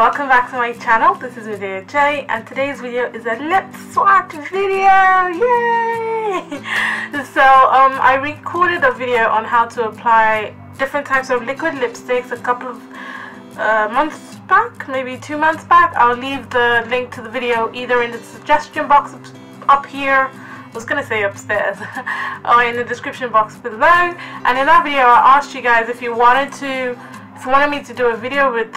welcome back to my channel. This is Video J, and today's video is a lip swatch video. Yay! So I recorded a video on how to apply different types of liquid lipsticks a couple of months back, maybe 2 months back. I'll leave the link to the video either in the suggestion box up here, I was gonna say upstairs, or in the description box below. And in that video I asked you guys if you wanted me to do a video with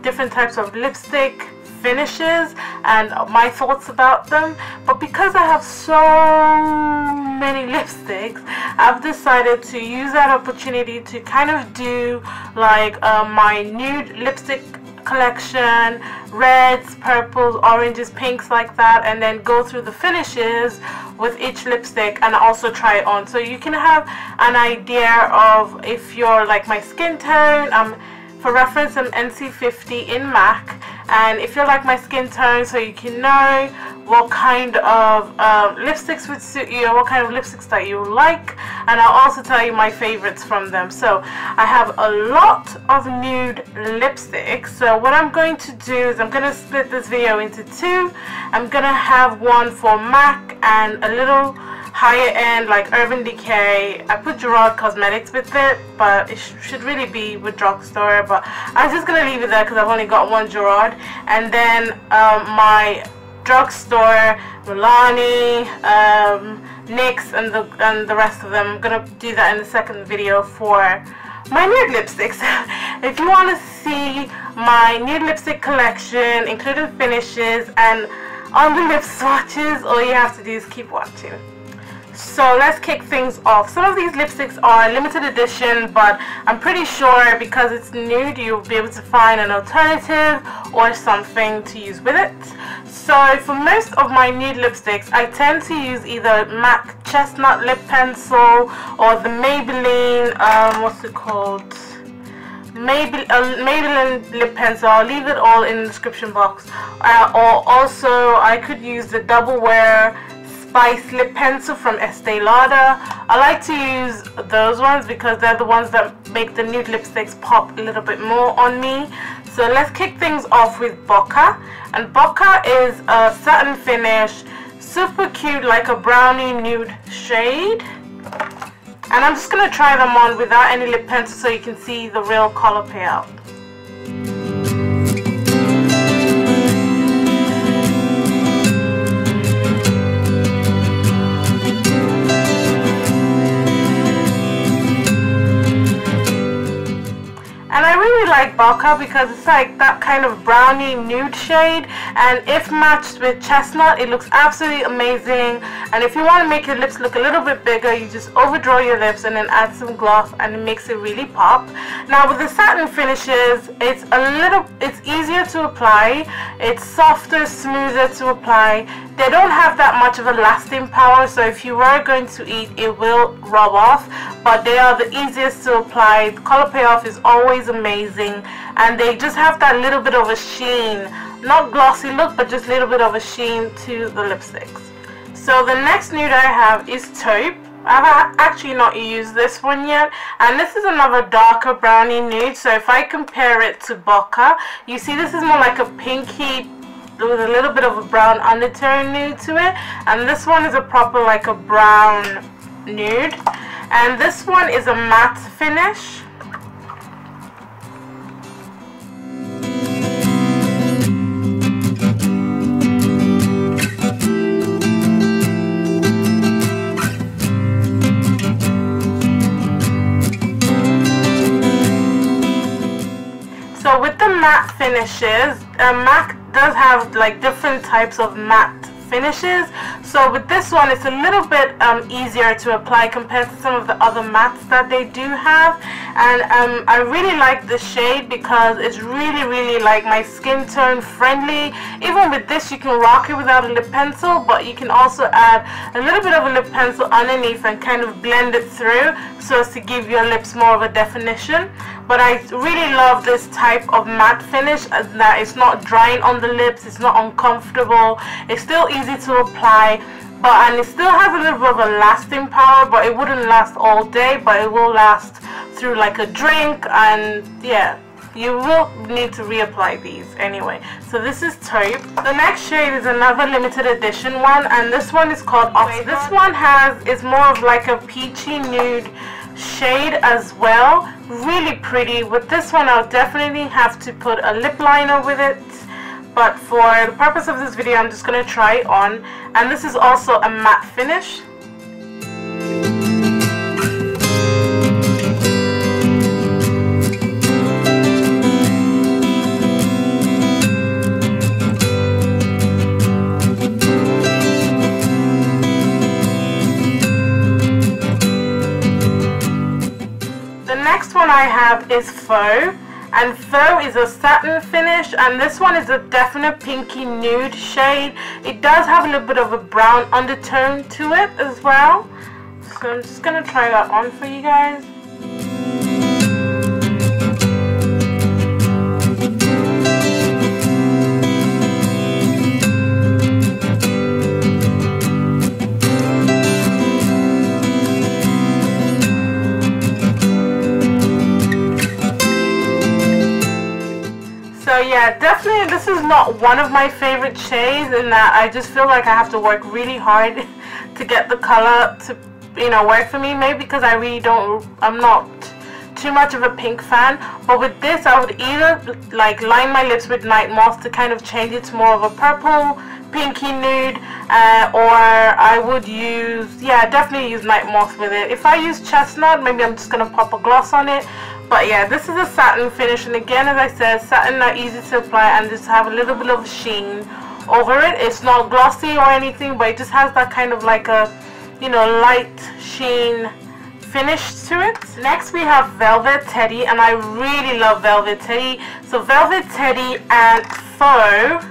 different types of lipstick finishes and my thoughts about them. But because I have so many lipsticks, I've decided to use that opportunity to kind of do like my nude lipstick collection, reds, purples, oranges, pinks, like that, and then go through the finishes with each lipstick and also try it on, so you can have an idea of if you're like my skin tone. For reference, I'm NC50 in MAC, and if you're like my skin tone, so you can know what kind of lipsticks would suit you, what kind of lipsticks that you like, and I'll also tell you my favorites from them. So I have a lot of nude lipsticks, so what I'm going to do is I'm going to split this video into two. I'm going to have one for MAC and a little higher end like Urban Decay. I put Gerad Cosmetics with it, but it should really be with drugstore, but I'm just going to leave it there because I've only got one Gerad. And then my drugstore, Milani, NYX, and the rest of them. I'm going to do that in the second video for my nude lipsticks. If you want to see my nude lipstick collection, including finishes and on the lip swatches, all you have to do is keep watching. So let's kick things off. Some of these lipsticks are limited edition, but I'm pretty sure because it's nude you'll be able to find an alternative or something to use with it. So for most of my nude lipsticks, I tend to use either MAC Chestnut Lip Pencil or the Maybelline, what's it called? Maybelline Lip Pencil. I'll leave it all in the description box. Or also I could use the Double Wear Spice Lip Pencil from Estee Lauder. I like to use those ones because they're the ones that make the nude lipsticks pop a little bit more on me. So let's kick things off with Boca. And Boca is a satin finish, super cute, like a brownie nude shade. And I'm just going to try them on without any lip pencil so you can see the real color payout. And I really like Boca because it's like that kind of brownie nude shade, and if matched with chestnut it looks absolutely amazing. And if you want to make your lips look a little bit bigger, you just overdraw your lips and then add some gloss and it makes it really pop. Now with the satin finishes, it's easier to apply, it's softer, smoother to apply. They don't have that much of a lasting power, so if you were going to eat, it will rub off, but they are the easiest to apply. The color payoff is always amazing, and they just have that little bit of a sheen, not glossy look, but just a little bit of a sheen to the lipsticks. So the next nude I have is Taupe. I've actually not used this one yet, and this is another darker brownie nude. So if I compare it to Boca, you see this is more like a pinky with a little bit of a brown undertone nude to it, and this one is a proper like a brown nude, and this one is a matte finish. So with the matte finishes, MAC does have like different types of matte finishes. So with this one, it's a little bit easier to apply compared to some of the other mattes that they do have. And I really like the shade because it's really like my skin tone friendly. Even with this, you can rock it without a lip pencil, but you can also add a little bit of a lip pencil underneath and kind of blend it through so as to give your lips more of a definition. But I really love this type of matte finish, as that it's not drying on the lips, it's not uncomfortable, it's still easy to apply, and it still has a little bit of a lasting power, but it wouldn't last all day, but it will last through like a drink, and yeah, you will need to reapply these anyway. So this is Taupe. The next shade is another limited edition one, and this one is called Oxblood. This one is more of like a peachy nude shade as well. Really pretty. With this one, I'll definitely have to put a lip liner with it, but for the purpose of this video, I'm just going to try it on. And this is also a matte finish. Next one I have is Faux, and Faux is a satin finish, and this one is a definite pinky nude shade. It does have a little bit of a brown undertone to it as well, so I'm just gonna try that on for you guys. So yeah, definitely this is not one of my favorite shades, in that I just feel like I have to work really hard to get the color to, you know, work for me. Maybe because I'm not too much of a pink fan. But with this, I would either like line my lips with Night Moth to kind of change it to more of a purple pinky nude, or I would use, yeah, definitely use Night Moth with it. If I use Chestnut, maybe I'm just gonna pop a gloss on it. But yeah, this is a satin finish, and again, as I said, satin are easy to apply and just have a little bit of sheen over it. It's not glossy or anything, but it just has that kind of like a, you know, light sheen finish to it. Next we have Velvet Teddy, and I really love Velvet Teddy. So Velvet Teddy and Faux,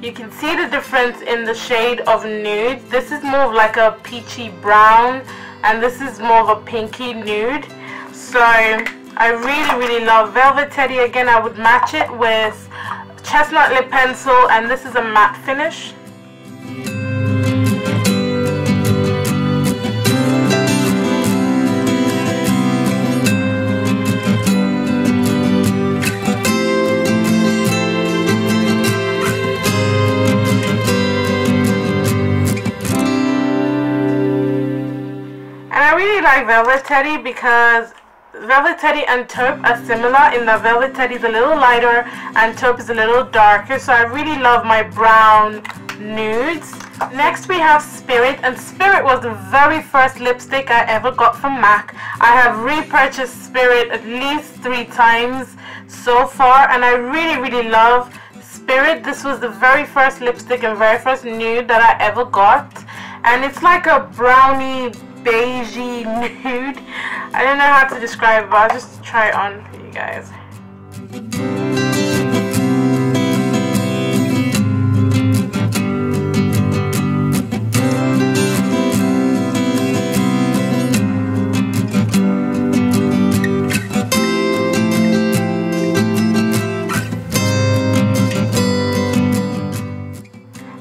you can see the difference in the shade of nude. This is more of like a peachy brown, and this is more of a pinky nude. So I really love Velvet Teddy. Again, I would match it with Chestnut Lip Pencil, and this is a matte finish. And I really like Velvet Teddy because Velvet Teddy and Taupe are similar in that Velvet Teddy is a little lighter and Taupe is a little darker. So I really love my brown nudes. Next we have Spirit, and Spirit was the very first lipstick I ever got from MAC. I have repurchased Spirit at least 3 times so far, and I really love Spirit. This was the very first lipstick and very first nude that I ever got, and it's like a brownie beigey nude. I don't know how to describe it, but I'll just try it on for you guys.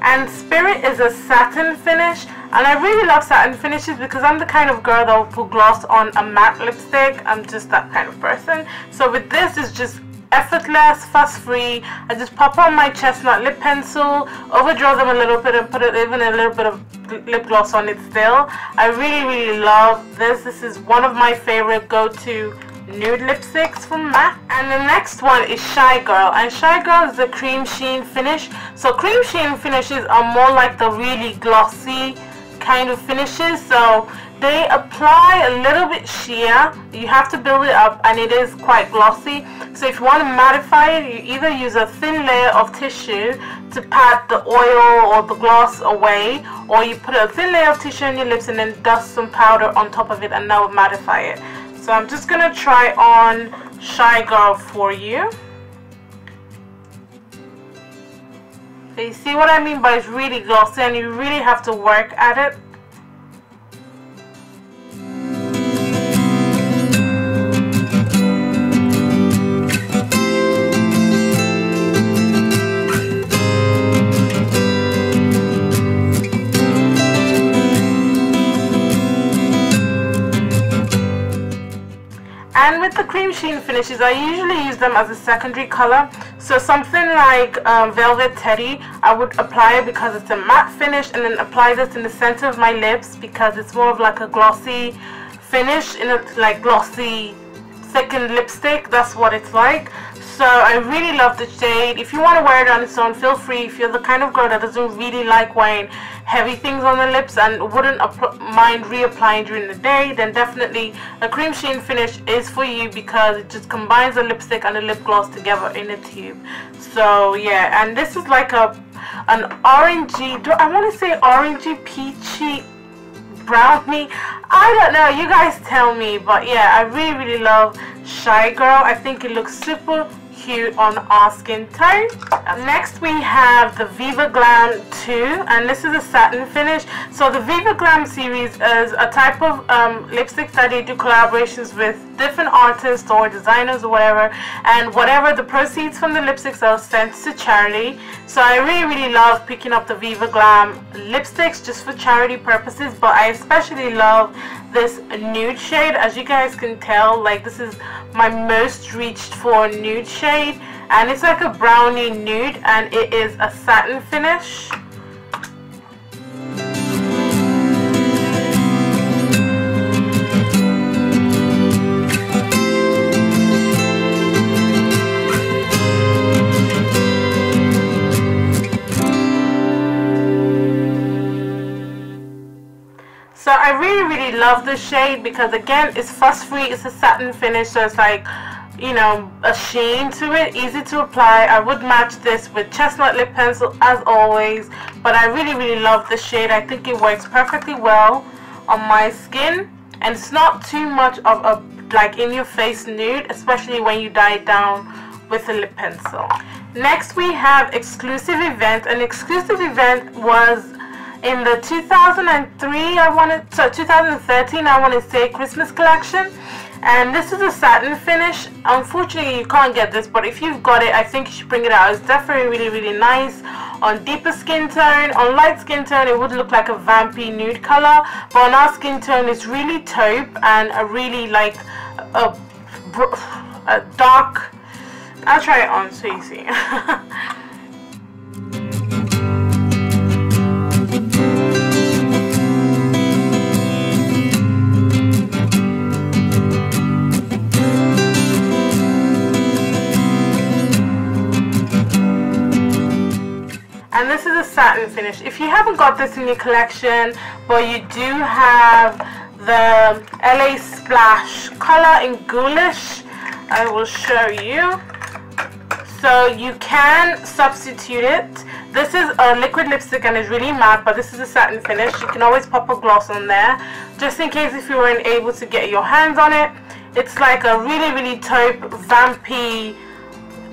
And Spirit is a satin finish, and I really love satin finishes because I'm the kind of girl that will put gloss on a matte lipstick. I'm just that kind of person. So with this, it's just effortless, fuss-free. I just pop on my Chestnut Lip Pencil, overdraw them a little bit, and put even a little bit of lip gloss on it still. I really love this. This is one of my favorite go-to nude lipsticks from MAC. And the next one is Shy Girl, and Shy Girl is a cream sheen finish. So cream sheen finishes are more like the really glossy kind of finishes, so they apply a little bit sheer. You have to build it up, and it is quite glossy. So if you want to mattify it, you either use a thin layer of tissue to pat the oil or the gloss away, or you put a thin layer of tissue on your lips and then dust some powder on top of it, and that will mattify it. So I'm just gonna try on Shy Girl for you. So you see what I mean by it's really glossy, and you really have to work at it. And with the CREMESHEEN finishes, I usually use them as a secondary color. So something like Velvet Teddy, I would apply it because it's a matte finish, and then apply this in the center of my lips because it's more of like a glossy finish, in a like glossy thickened lipstick. That's what it's like. So I really love the shade. If you want to wear it on its own, feel free. If you're the kind of girl that doesn't really like wearing heavy things on the lips and wouldn't mind reapplying during the day, then definitely a CREMESHEEN finish is for you because it just combines the lipstick and the lip gloss together in a tube. So yeah, and this is like an orangey, I want to say orangey peachy brownie. I don't know, you guys tell me. But yeah, I really love Shy Girl. I think it looks super cute on our skin tone. Next we have the Vivaglam II, and this is a satin finish. So the Vivaglam series is a type of lipstick that they do collaborations with different artists or designers or whatever, and whatever the proceeds from the lipsticks are sent to charity. So I really love picking up the Vivaglam lipsticks just for charity purposes, but I especially love this nude shade. As you guys can tell, like, this is my most reached for nude shade, and it's like a brownie nude, and it is a satin finish. So I really love this shade because, again, it's fuss free, it's a satin finish, so it's like, you know, a sheen to it, easy to apply. I would match this with chestnut lip pencil as always, but I really love the shade. I think it works perfectly well on my skin, and it's not too much of a like in your face nude, especially when you dye it down with a lip pencil. Next we have Exclusive Event. An Exclusive Event was in the 2013 I want to say Christmas collection, and this is a satin finish. Unfortunately you can't get this, but if you've got it, I think you should bring it out. It's definitely really nice on deeper skin tone. On light skin tone it would look like a vampy nude color, but on our skin tone it's really taupe and a really like a dark. I'll try it on so you see. And this is a satin finish. If you haven't got this in your collection, but you do have the LA Splash color in Ghoulish, I will show you. So you can substitute it. This is a liquid lipstick and it's really matte, but this is a satin finish. You can always pop a gloss on there, just in case if you weren't able to get your hands on it. It's like a really taupe, vampy,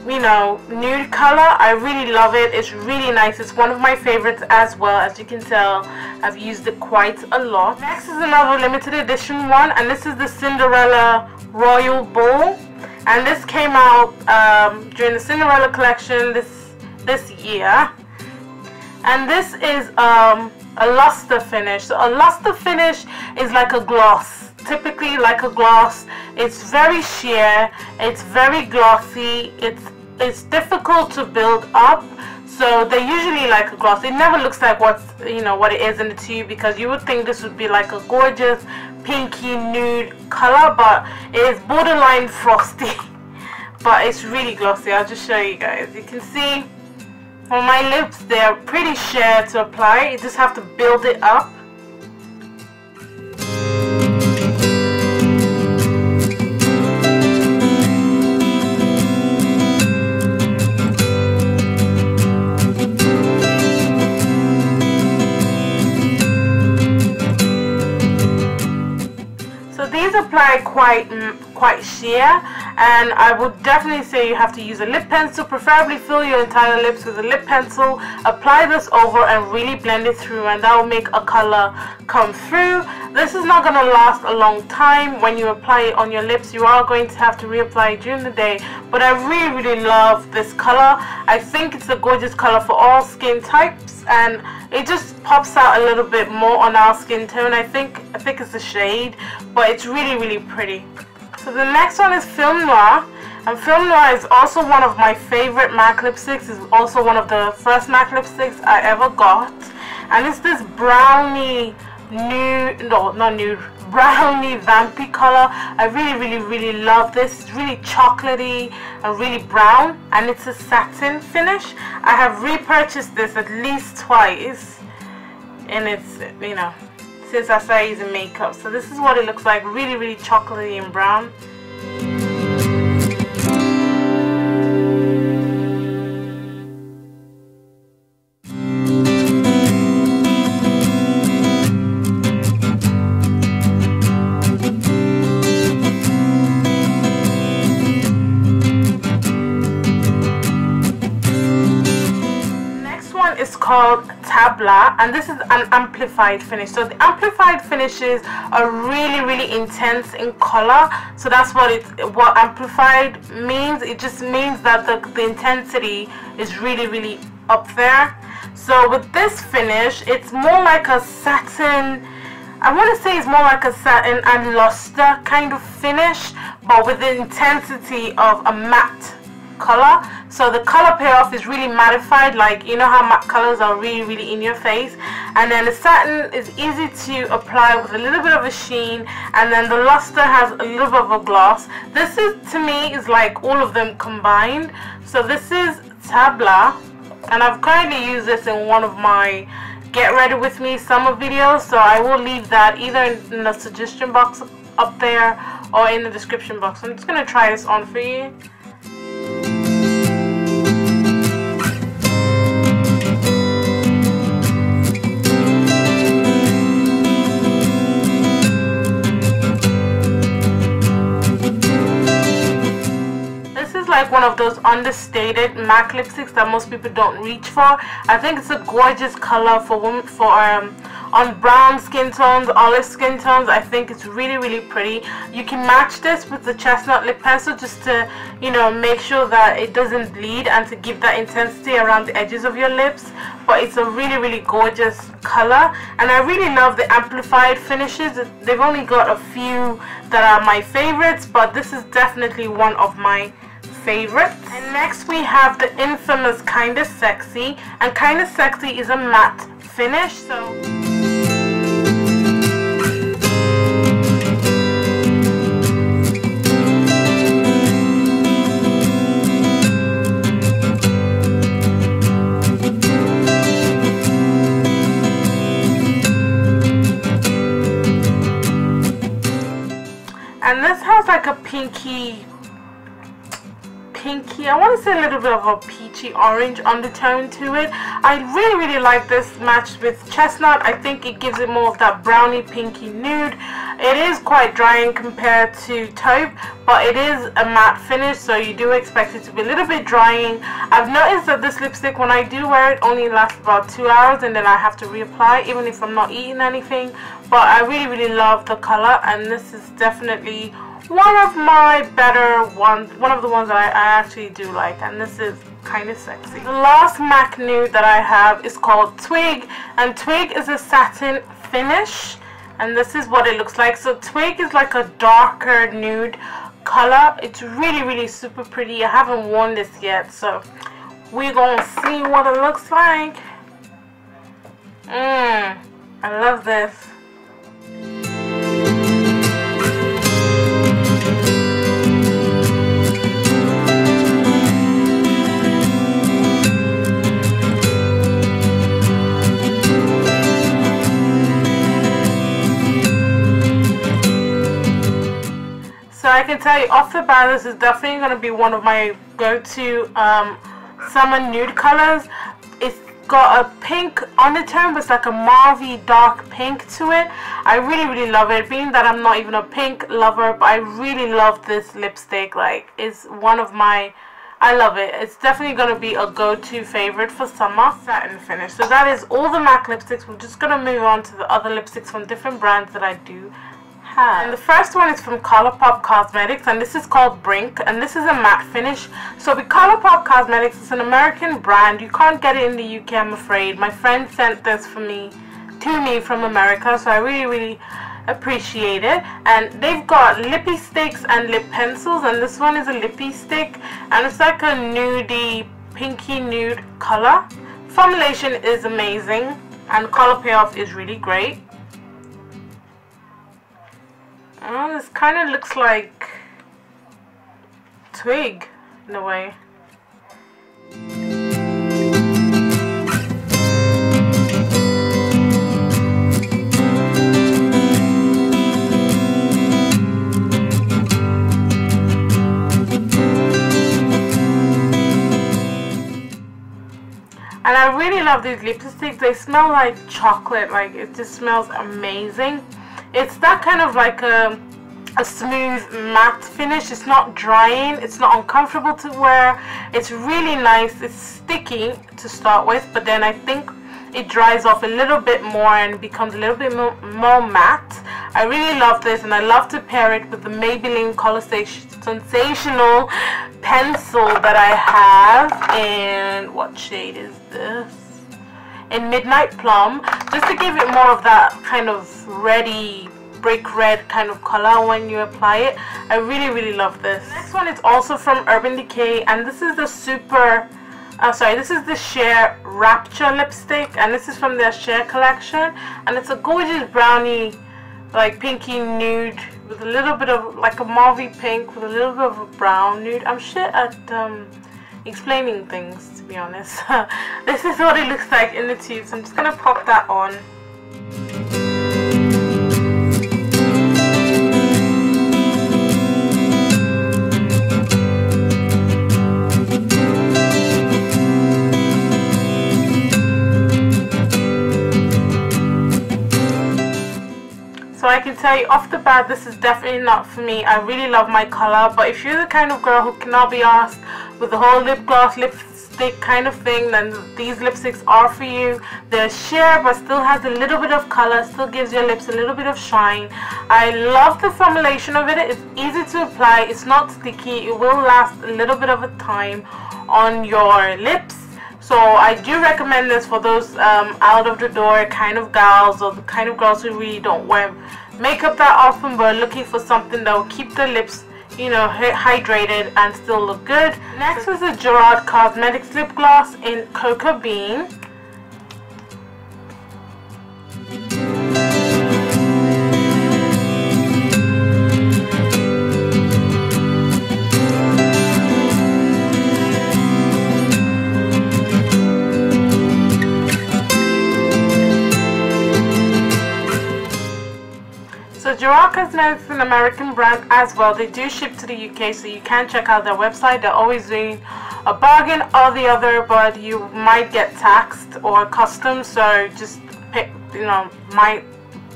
you know, nude color. I really love it. It's really nice. It's one of my favorites as well. As you can tell, I've used it quite a lot. Next is another limited edition one, and this is the Cinderella Royal Ball, and this came out during the Cinderella collection this year, and this is a luster finish. So a luster finish is like a gloss, typically like a gloss. It's very sheer, it's very glossy, it's difficult to build up, so they usually like a gloss. It never looks like what it is in the tube, because you would think this would be like a gorgeous pinky nude color, but it is borderline frosty. But it's really glossy. I'll just show you guys. You can see on my lips they're pretty sheer to apply. You just have to build it up. These apply quite sheer, and I would definitely say you have to use a lip pencil. Preferably fill your entire lips with a lip pencil, apply this over and really blend it through, and that will make a color come through. This is not going to last a long time. When you apply it on your lips, you are going to have to reapply it during the day, but I really love this color. I think it's a gorgeous color for all skin types, and it just pops out a little bit more on our skin tone. I think it's a shade, but it's really pretty. So the next one is Film Noir, and Film Noir is also one of my favorite MAC lipsticks. It's also one of the first MAC lipsticks I ever got, and it's this brownie nude, no, not nude, brownie vampy color. I really love this. It's really chocolatey and really brown, and it's a satin finish. I have repurchased this at least twice, and it's, you know, since I started using makeup. So this is what it looks like, really chocolatey and brown. Is called Tabla, and this is an amplified finish. So the amplified finishes are really intense in color, so that's what amplified means. It just means that the intensity is really up there. So with this finish, it's more like a satin, I want to say it's more like a satin and lustre kind of finish, but with the intensity of a matte color. So the color payoff is really mattified, like, you know how matte colors are really in your face, and then the satin is easy to apply with a little bit of a sheen, and then the luster has a little bit of a gloss. This is, to me, is like all of them combined. So this is Tabla, and I've currently used this in one of my Get Ready With Me summer videos, so I will leave that either in the suggestion box up there or in the description box. I'm just going to try this on for you. Like one of those understated MAC lipsticks that most people don't reach for. I think it's a gorgeous color for women, on brown skin tones, olive skin tones. I think it's really pretty. You can match this with the chestnut lip pencil just to, you know, make sure that it doesn't bleed and to give that intensity around the edges of your lips. But it's a really gorgeous color, and I really love the amplified finishes. They've only got a few that are my favorites, but this is definitely one of my favorites. And next we have the infamous Kinda Sexy, and Kinda Sexy is a matte finish. So and this has like a pinky, I want to say a little bit of a peachy orange undertone to it. I really like this matched with chestnut. I think it gives it more of that brownie pinky nude. It is quite drying compared to Taupe, but it is a matte finish, so you do expect it to be a little bit drying. I've noticed that this lipstick, when I do wear it, only lasts about 2 hours, and then I have to reapply even if I'm not eating anything. But I really love the color, and this is definitely one of my better ones, one of the ones that I actually do like, and this is Kinda Sexy. The last MAC nude that I have is called Twig, and Twig is a satin finish, and this is what it looks like. So Twig is like a darker nude color. It's really super pretty. I haven't worn this yet, so we're gonna see what it looks like. I love this. So I can tell you off the bat, this is definitely going to be one of my go-to summer nude colors. It's got a pink undertone, but it's like a mauvey dark pink to it. I really love it, being that I'm not even a pink lover, but I really love this lipstick. Like, it's one of my, I love it. It's definitely going to be a go-to favorite for summer. Satin finish. So that is all the MAC lipsticks. We're just going to move on to the other lipsticks from different brands that I do. And the first one is from Colourpop Cosmetics, and this is called Brink, and this is a matte finish. So with Colourpop Cosmetics, it's an American brand. You can't get it in the UK, I'm afraid. My friend sent this to me from America, so I really appreciated. And they've got lippy sticks and lip pencils, and this one is a lippy stick, and it's like a nudie, pinky nude color. Formulation is amazing, and color payoff is really great. Oh, this kind of looks like Twig in a way. And I really love these lipsticks. They smell like chocolate, like it just smells amazing. It's that kind of like a smooth matte finish. It's not drying, it's not uncomfortable to wear. It's really nice. It's sticky to start with, but then I think it dries off a little bit more and becomes a little bit more matte. I really love this, and I love to pair it with the Maybelline Color Sensational pencil that I have in, what shade is this? In Midnight Plum, just to give it more of that kind of reddy, brick red kind of color when you apply it. I really love this. The next one is also from Urban Decay, and this is the this is the Sheer Rapture lipstick, and this is from their Sheer collection, and it's a gorgeous brownie, like pinky nude with a little bit of like a mauvey pink with a little bit of a brown nude. I'm shit at explaining things, to be honest. This is what it looks like in the tube, so I'm just gonna pop that on. So I can tell you off the bat, this is definitely not for me. I really love my color, but if you're the kind of girl who cannot be asked with the whole lip gloss, lipstick kind of thing, then these lipsticks are for you. They're sheer, but still has a little bit of color, still gives your lips a little bit of shine. I love the formulation of it. It's easy to apply, it's not sticky, it will last a little bit of a time on your lips. So I do recommend this for those out of the door kind of gals, or the kind of girls who really don't wear makeup that often but are looking for something that will keep their lips, you know, hydrated and still look good. Next is a Gerad Cosmetics lip gloss in Cocoa Bean. So Gerad Cosmetics is an American brand as well. They do ship to the UK, so you can check out their website. They're always doing a bargain or the other, but you might get taxed or customs, so just pick, you know, might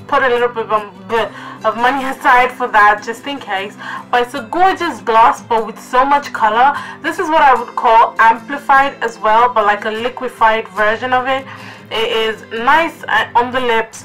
put a little bit of money aside for that just in case. But it's a gorgeous gloss, but with so much color. This is what I would call amplified as well, but like a liquefied version of it. It is nice on the lips.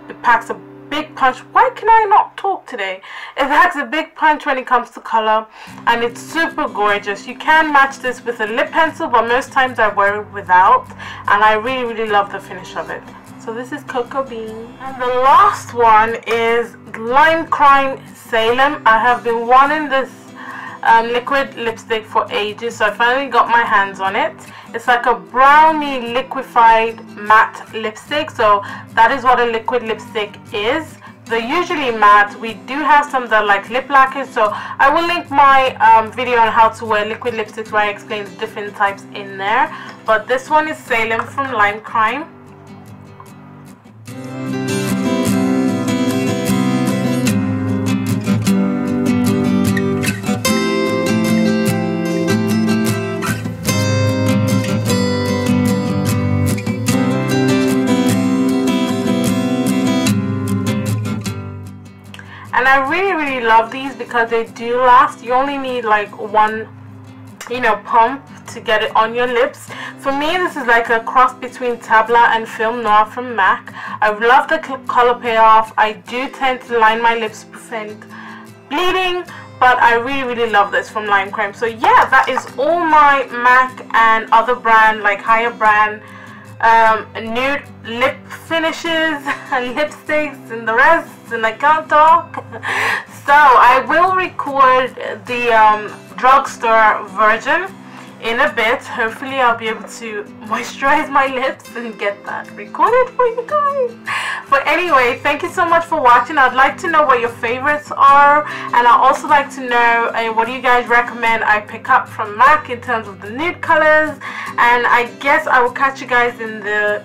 It packs a big punch. Why can I not talk today? It packs a big punch when it comes to color, and it's super gorgeous. You can match this with a lip pencil, but most times I wear it without, and I really love the finish of it. So this is Cocoa Bean. And the last one is LIMECRIME Salem. I have been wanting this liquid lipstick for ages, so I finally got my hands on it. It's like a brownie liquefied matte lipstick, so that is what a liquid lipstick is. They're usually matte. We do have some that are like lip lacquer, so I will link my video on how to wear liquid lipsticks where I explain the different types in there. But this one is Salem from LIMECRIME. And I really love these because they do last. You only need like one, you know, pump to get it on your lips. For me, this is like a cross between Tabla and Film Noir from MAC. I love the color payoff. I do tend to line my lips to prevent bleeding, but I really love this from LIMECRIME. So yeah, that is all my MAC and other brand, like higher brand nude lip finishes and lipsticks and the rest, and I can't talk. So I will record the drugstore version in a bit. Hopefully I'll be able to moisturize my lips and get that recorded for you guys. But anyway, thank you so much for watching. I'd like to know what your favorites are, and I'd also like to know what do you guys recommend I pick up from MAC in terms of the nude colors. And I guess I will catch you guys in the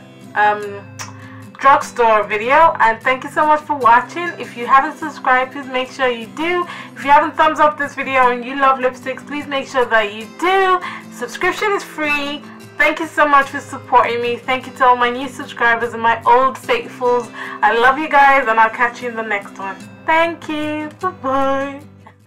drugstore video. And thank you so much for watching. If you haven't subscribed, please make sure you do. If you haven't thumbs up this video and you love lipsticks, please make sure that you do. Subscription is free. Thank you so much for supporting me. Thank you to all my new subscribers and my old faithfuls. I love you guys, and I'll catch you in the next one. Thank you. Bye bye.